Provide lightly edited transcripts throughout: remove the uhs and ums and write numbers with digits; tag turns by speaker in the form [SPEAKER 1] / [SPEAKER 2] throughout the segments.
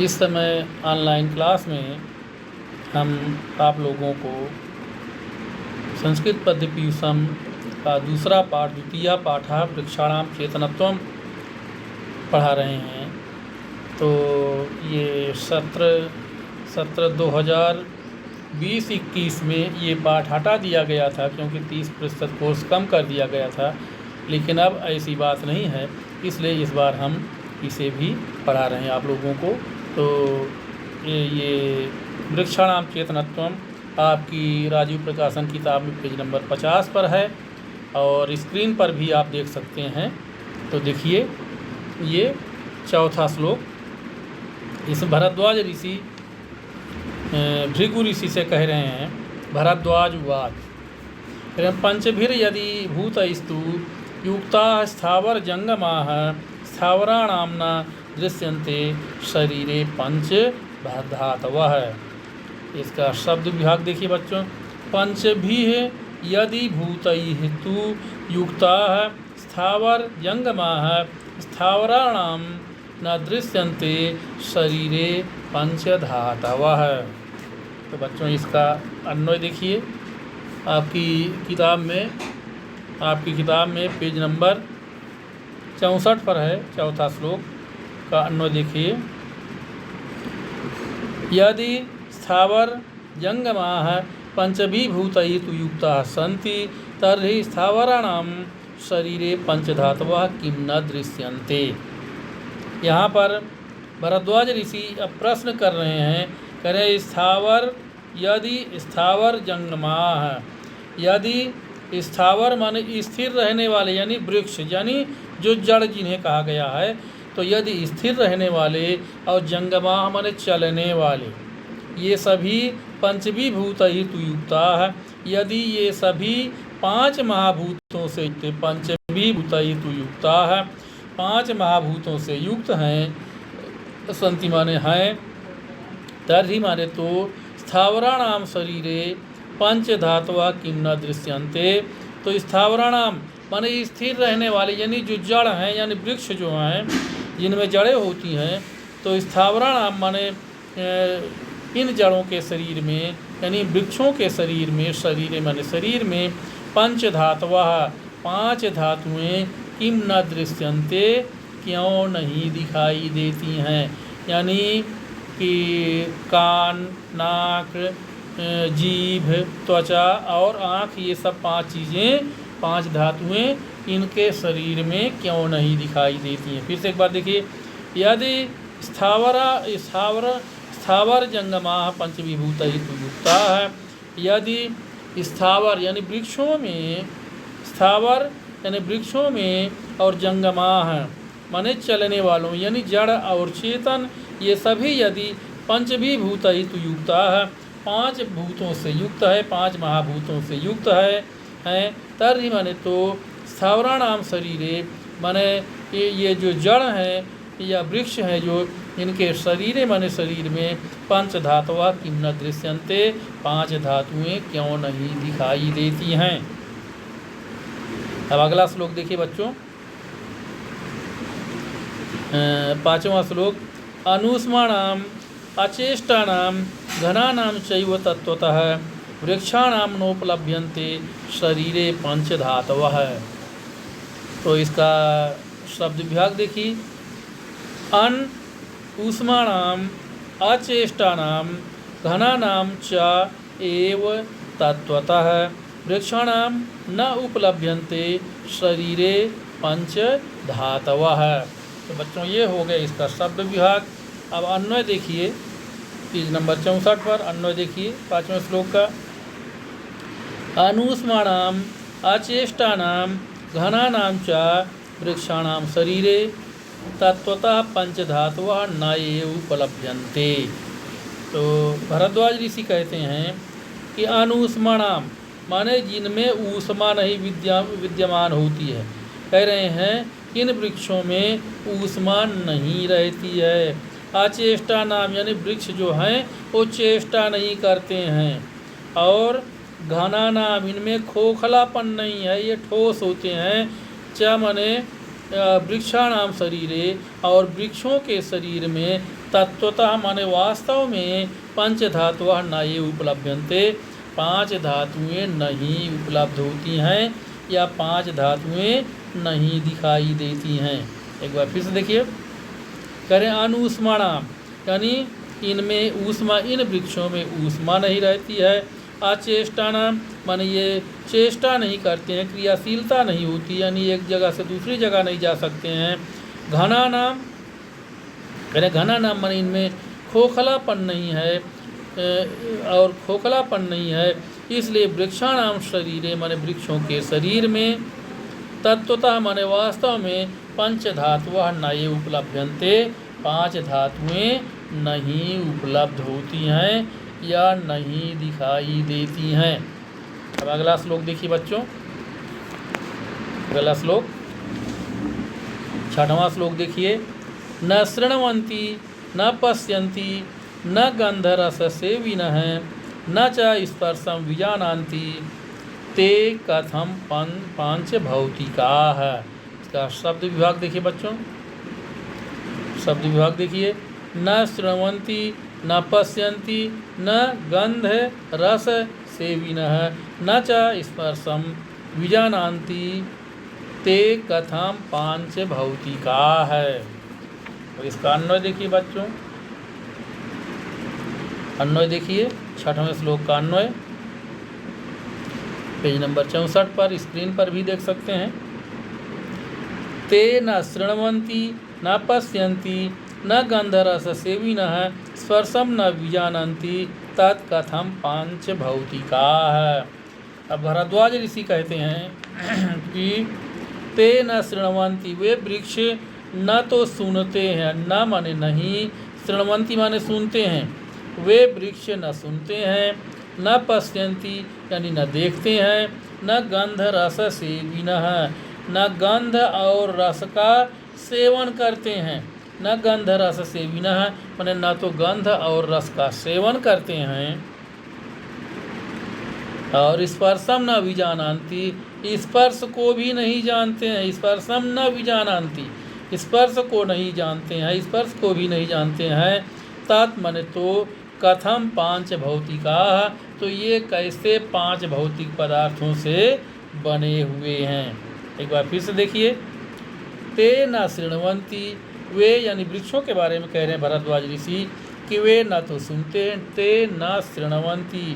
[SPEAKER 1] इस समय online class में हम आप लोगों को संस्कृत पद्य पीयूषम का दूसरा पाठ द्वितीय पाठ वृक्षाणाम चेतनत्वम पढ़ा रहे हैं। तो ये सत्र 2020-21 में ये पाठ हटा दिया गया था क्योंकि 30% कोर्स कम कर दिया गया था, लेकिन अब ऐसी बात नहीं है, इसलिए इस बार हम इसे भी पढ़ा रहे हैं आप लोगों को। तो ये वृक्षाणाम चेतनत्वम आपकी राजीव प्रकाशन किताब में पेज नंबर 50 पर है और स्क्रीन पर भी आप देख सकते हैं। तो देखिए ये चौथा श्लोक, इस भरद्वाज ऋषि भृगु ऋषि से कह रहे हैं। भरद्वाज उवाच पंचभिर यदि भूतस्तु युक्ता स्थावर जंगमाः स्थावराणां न दृश्यन्ते शरीरे पंच धातवः। इसका शब्द विभाग देखिए बच्चों। पंचभिः यदि भूतैस्तु युक्ताः स्थावर जंगमाः स्थावराणां न दृश्यन्ते शरीरे पंच धातवः। तो बच्चों इसका अन्वय देखिए आपकी किताब में पेज नंबर 64 पर है। चौथा श्लोक का अन्वय देखिए। यदि स्थावर जंगमाः पंचभूतैस्तु युक्ताः सन्ति तर्हि स्थावराणां शरीरे पंचधातवः किं न दृश्यन्ते। यहाँ पर भरद्वाज ऋषि अब प्रश्न कर रहे हैं। कह रहे स्थावर यदि स्थावर जंगमाः, यदि स्थावर माने स्थिर रहने वाले यानी वृक्ष यानी जो जड़ जिन्हें कहा गया है, तो यदि स्थिर रहने वाले और जंगमाः माने चलने वाले, ये सभी पंचभूतैस्तु युक्ताः, यदि ये सभी पांच महाभूतों से पंचभूतैस्तु युक्ताः, पांच महाभूतों से युक्त हैं, संति माने हैं, तर्हि माने तो स्थावराणाम शरीरे पंच धातवा किम न दृश्यन्ते। तो स्थावराणाम माने स्थिर रहने वाले यानी जो जड़ हैं यानी वृक्ष जो हैं जिनमें जड़ें होती हैं, तो स्थावराणाम माने इन जड़ों के शरीर में यानी वृक्षों के शरीर में, शरीर माने शरीर में पंच धातवा पांच धातुएं किम न दृश्यन्ते क्यों नहीं दिखाई देती हैं। यानी कि कान, नाक, जीभ, त्वचा और आँख, ये सब पांच चीज़ें, पांच धातुएं इनके शरीर में क्यों नहीं दिखाई देती हैं। फिर से एक बार देखिए। यदि स्थावर जंगमाः पंचभूतैस्तु युक्ताः, यदि स्थावर यानी वृक्षों में, स्थावर यानी वृक्षों में और जंगमाः माने चलने वालों यानी जड़ और चेतन, ये सभी यदि पंचभूतैस्तु युक्ताः पांच भूतों से युक्त है, पांच महाभूतों से युक्त है तर्हि माने तो स्थावराणाम शरीरे माने ये जो जड़ हैं या वृक्ष हैं जो इनके शरीरे माने शरीर में पंच धातवा किम न दृश्यन्ते, पांच धातुएं क्यों नहीं दिखाई देती हैं। अब अगला श्लोक देखिए बच्चों। पांचवा श्लोक। अनुष्माणाम अचेष्टानाम घनानां चैव तत्वतः वृक्षाणां नोपलभ्यन्ते शरीरे पंच धातवः। तो इसका शब्द विभाग देखिए। अन ऊष्माणाम अचेष्टानाम घनानां च एव तत्वतः वृक्षाणां न उपलभ्यन्ते शरीरे पंच धातवः। तो बच्चों ये हो गए इसका शब्द विभाग। अब अन्वय देखिए पेज नंबर 64 पर अन्वय देखिए पांचवें श्लोक का। अनुष्माणाम अचेष्टानाम घनानां च वृक्षाणां शरीरे तत्वतः पंचधातवः न एव उपलभ्यन्ते। तो भरद्वाज ऋषि कहते हैं कि अनुष्माणाम माने जिनमें ऊष्मा नहीं विद्यमान होती है। कह रहे हैं इन वृक्षों में ऊष्मा नहीं रहती है। अचेष्टा नाम यानी वृक्ष जो हैं वो चेष्टा नहीं करते हैं, और घना नाम इनमें खोखलापन नहीं है, ये ठोस होते हैं। च माने वृक्षाणाम शरीरे और वृक्षों के शरीर में तत्वतः माने वास्तव में पंच धातुअः न ये उपलभ्यन्ते, पांच धातुएं नहीं उपलब्ध होती हैं या पांच धातुएं नहीं दिखाई देती हैं। एक बार फिर से देखिए, करें अनुष्माणाम, यानी इनमें ऊष्मा, इन वृक्षों में ऊष्मा नहीं रहती है। अचेष्टानाम माने ये चेष्टा नहीं करते हैं, क्रियाशीलता नहीं होती, यानी एक जगह से दूसरी जगह नहीं जा सकते हैं। घना नाम, करें घना नाम माने इनमें खोखलापन नहीं है और खोखलापन नहीं है, इसलिए वृक्षाणाम शरीरे माने वृक्षों के शरीर में तत्वतः माने वास्तव में पंच धातुअः न ये उपलभ्यन्ते, पांच धातुएं नहीं उपलब्ध होती हैं या नहीं दिखाई देती हैं। अब अगला श्लोक देखिए बच्चों, अगला श्लोक 6वां श्लोक देखिए। न शृण्वन्ति न पश्यन्ति न गन्धरससेविनः न च स्पर्शं विजानान्ति ते कथम पांच भौतिकाः। इसका शब्द विभाग देखिए बच्चों, शब्द विभाग देखिए। न शृण्वन्ति न पश्यन्ति न गंध रस सेविनः न च स्पर्शं विजानान्ति ते कथम पांच भौतिकाः। और इसका अन्वय देखिए बच्चों, अन्वय देखिए 6वें श्लोक का अन्वय पेज नंबर 64 पर, स्क्रीन पर भी देख सकते हैं। ते न शृण्वन्ति न पश्यन्ति न गन्धरससेविनः स्पर्शं न विजानन्ति तत्कथम पांच भौतिकाः। अब भरद्वाज ऋषि कहते हैं कि ते न शृण्वन्ति, वे वृक्ष न तो सुनते हैं, न माने नहीं, शृण्वन्ति माने सुनते हैं, वे वृक्ष न सुनते हैं, न पश्यन्ति यानी न देखते हैं, न गंध रस सेविनः, न गंध और रस का सेवन करते हैं, न गंध रस सेविनः माने न तो गंध और रस का सेवन करते हैं, और स्पर्शम न विजानान्ति, स्पर्श को भी नहीं जानते हैं, स्पर्शम न विजानान्ति, स्पर्श को नहीं जानते हैं, स्पर्श को भी नहीं जानते हैं। तत् माने तो, कथम पांच भौतिका, तो ये कैसे पांच भौतिक पदार्थों से बने हुए हैं। एक बार फिर से देखिए। ते न शृण्वन्ति, वे यानी वृक्षों के बारे में कह रहे हैं भरद्वाज ऋषि कि वे न तो सुनते हैं, ते न शृण्वन्ति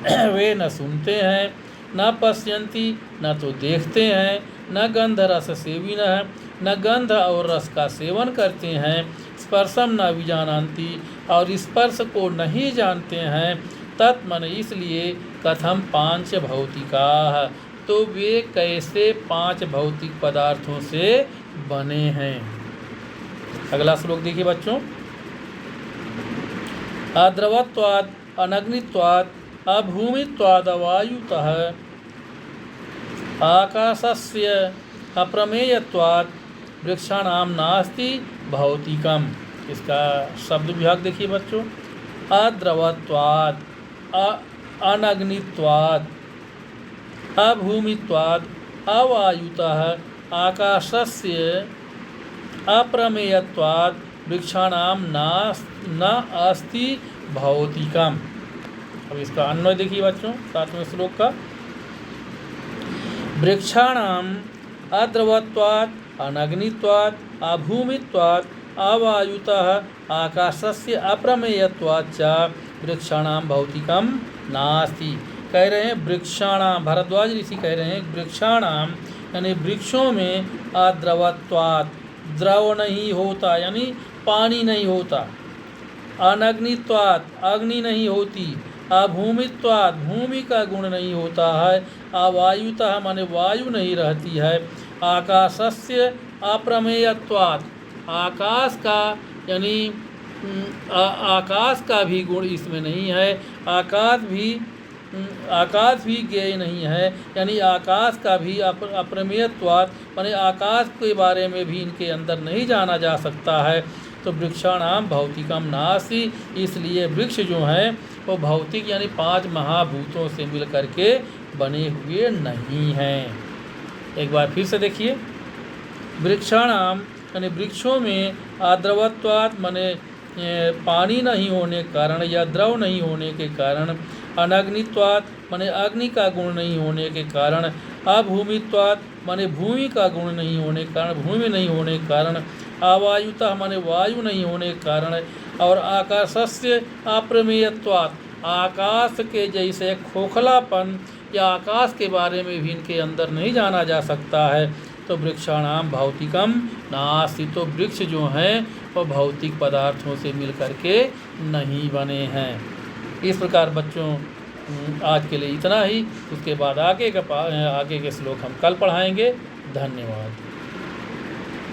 [SPEAKER 1] वे न सुनते हैं, न पश्यन्ति न तो देखते हैं, न गंध रस सेविनः न गंध और रस का सेवन करते हैं, स्पर्शम न विजानान्ति और स्पर्श को नहीं जानते हैं, तत्मन इसलिए कथम पांच भौतिकाः, तो वे कैसे पांच भौतिक पदार्थों से बने हैं। अगला श्लोक देखिए बच्चों। अद्रवत्वात् अनग्नित्वात् अभूमित्वाद् अवायुतः आकाशस्य अप्रमेयत्वात् वृक्षाणाम नास्ति भौतिकम। इसका शब्द विभाग देखिए बच्चों। अद्रवत्वात् अनग्नित्वात् अभूमित्वाद् अवायुतः आकाशस्य अप्रमेयत्वाद् वृक्षाणाम न अस्ति भौतिकम। अब इसका अन्वय देखिए बच्चों 7वें श्लोक का। वृक्षाणाम अद्रवत्वात् अनग्नित्वात् अभूमित्वात् अवायुतः आकाशस्य अप्रमेयत्वात् च वृक्षाणाम भौतिकम नास्ति। कह रहे हैं वृक्षाणाम, भरद्वाज ऋषि कह रहे हैं वृक्षाणाम यानी वृक्षों में अद्रवत्वात्, द्रव नहीं होता यानी पानी नहीं होता, अनग्नित्वात् अग्नि नहीं होती, अभूमित्वात् भूमि का गुण नहीं होता है, अवायुतः माने वायु नहीं रहती है, आकाशस्य अप्रमेयत्वात् आकाश का यानी आकाश का भी गुण इसमें नहीं है, आकाश भी ज्ञेय नहीं है, यानी आकाश का भी अप्रमेयत्वात् माने आकाश के बारे में भी इनके अंदर नहीं जाना जा सकता है। तो वृक्षाणाम भौतिकम नास्ति, इसलिए वृक्ष जो हैं वो भौतिक यानी पांच महाभूतों से मिलकर के बने हुए नहीं हैं। एक बार फिर से देखिए। वृक्षाणाम यानी वृक्षों में आद्रवत्वात् माने पानी नहीं होने के कारण या द्रव नहीं होने के कारण, अनग्नित्वात् माने अग्नि का गुण नहीं होने के कारण, अभूमित्वात् माने भूमि का गुण नहीं होने के कारण, भूमि नहीं होने के कारण, अवायुतः माने वायु नहीं होने के कारण, और आकाशस्य अप्रमेयत्वात् आकाश के जैसे खोखलापन या आकाश के बारे में भी इनके अंदर नहीं जाना जा सकता है। तो वृक्षाणाम भौतिकम नास्ति, तो वृक्ष जो हैं वो भौतिक पदार्थों से मिल करके नहीं बने हैं। इस प्रकार बच्चों आज के लिए इतना ही। उसके बाद आगे के श्लोक हम कल पढ़ाएंगे। धन्यवाद।